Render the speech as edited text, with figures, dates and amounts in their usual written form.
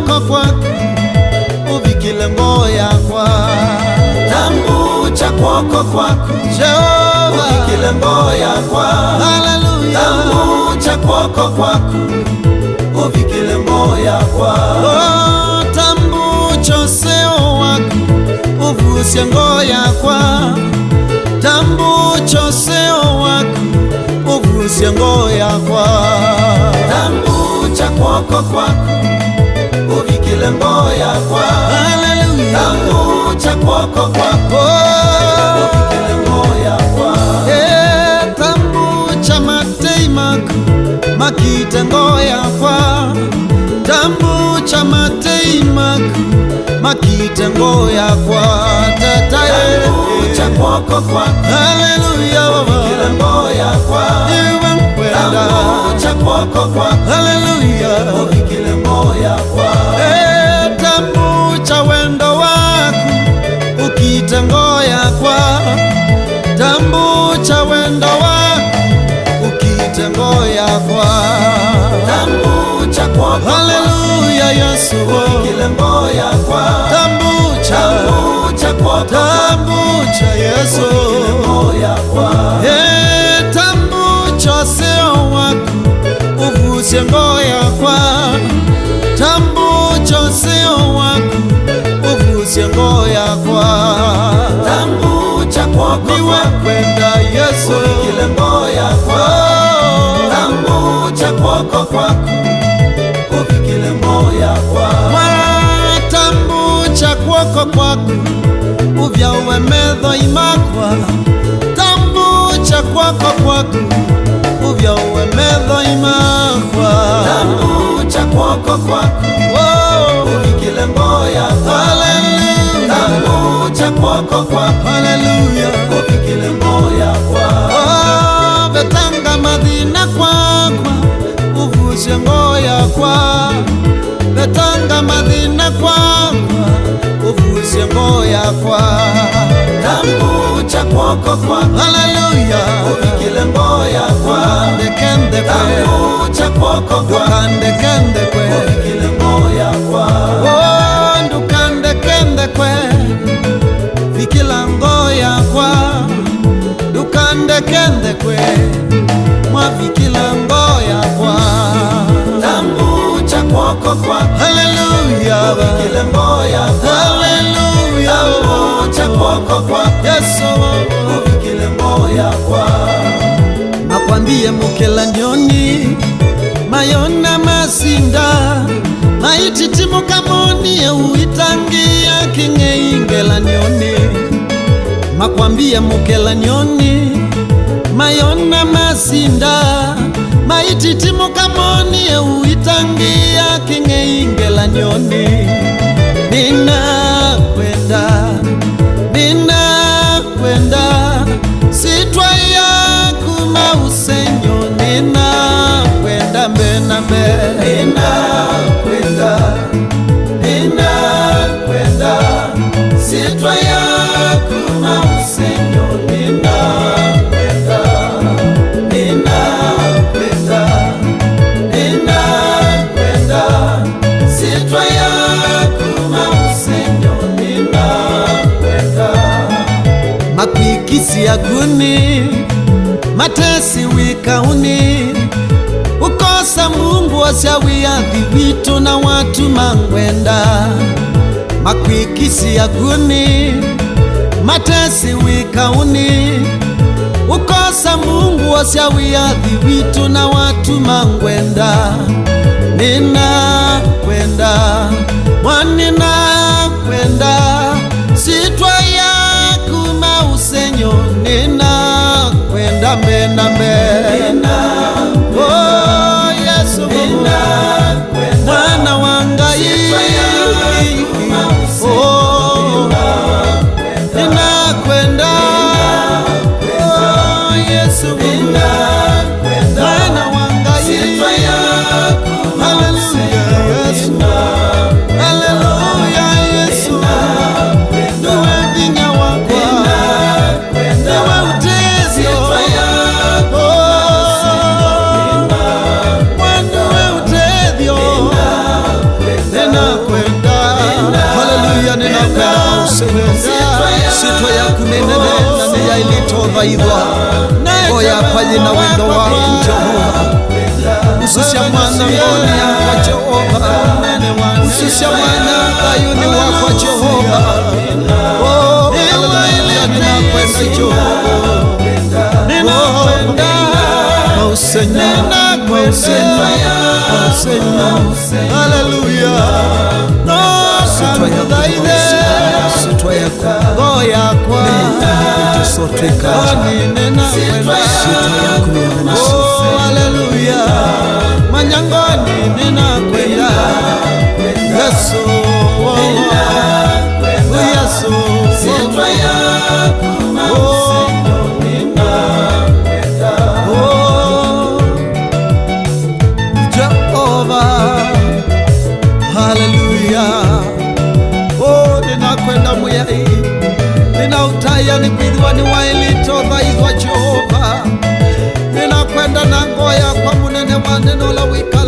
kwoko kwaku uvikile ngoya kwa Tambucha kwoko kwaku Jehova uvikile ngoya kwa Hallelujah Tambucha kwoko kwaku uvikile ngoya kwa Oh tambucho seo waku uvusye ngoya kwa Tambucho seo waku uvusye ngoya kwa Tambucha kwoko kwaku uvikile ngoya kwa Hallelujah Tambucha kwoko kwaku uvikile ngoya kwa Tambucha matei maku makite ngoya kwa Tambucha matei maku makite ngoya kwa Tambucha kwoko kwaku Hallelujah uvikile ngoya kwa Tambucha kwoko kwaku Hallelujah uvikile ngoya kwa Tambucha wendo waku ukite ngoya kwa Tambucha wendo waku ukite ngoya kwa Tambucha kwoko Hallelujah Yesu uvikile ngoya kwa Tambucha Tambucha kwoko Tambucha Yesu uvikile ngoya kwa Tambucha seo waku uvusye ngoya kwa Tambucha seo waku uvusye ngoya kwa Tambucha kwoko niwe kwenda Yesu uvikile ngoya kwa Tambucha kwoko kwaku uvikile ngoya kwa Tambucha kwoko kwaku uvya uwemedho imakwa Tambucha kwoko kwaku uvya uwemedho imakwa Tambucha kwoko kwaku uvikile ngoya kwa Hallelujah Tambucha kwoko kwaku Hallelujah uvikile ngoya kwa Betanga madhina kwakwa uvusye ngoya kwa Betanga madhina kwakwa uvusye ngoya kwa Tambucha kwoko kwaku Hallelujah uvikile ngoya kwa Ndekende kwe Tambucha kwoko kwaku Dukande kende kwe uvikile ngoya kwa Ndukande kende kwe Vikila ngoya kwa Dukande kende kwe Mwa vikila ngoya kwa Tambucha kwoko kwaku Hallelujah uvikile ngoya kwa Hallelujah Tambucha kwoko kwaku Yesu uvikile ngoya kwa Nakwambie mukela nyoni Mayona masinda Maititimu kamoni uitangia kinge ingela nyoni Makwambie mukela nyoni Mayona masinda Maititimu kamoni uitangia kinge ingela nyoni Nina kwenda Sitwa yaku mausenyo Nina kwenda mbena mbe Nina kwenda Sitwa yaku mausenyo Nina kwenda Sitwa yaku mausenyo Nina kwenda Makwikisi aguni Matesi wikauni Ukosa Mungu wasyawiadhi vitu na watu mangwenda Makwikisi aguni Matesi wikauni Ukosa Mungu wasyawiadhi vitu na watu mangwenda Nina kwenda Mwanina kwenda Sitwa yaku mausenyo Nina kwenda mbena mbe Oh Yesu Mwana wangai Oh Nina kwenda Oh Yesu Mwana wangai Hallelujah Yesu Hallelujah thaithwa ngoya panyina wendo wa Jehova ususya mwana ngoni yakwa Jehova ususya mwana thayuni wakwa Jehova ninakwenda Jehova haleluya sitwa yakwa haleluya manyangoni ninakwenda Yesu Yesu sitwa ninakwenda muyai ninautaya nikwithwa ni wailito thaithwa Jehova ninakwenda na ngoya kwa munene wa neno la wika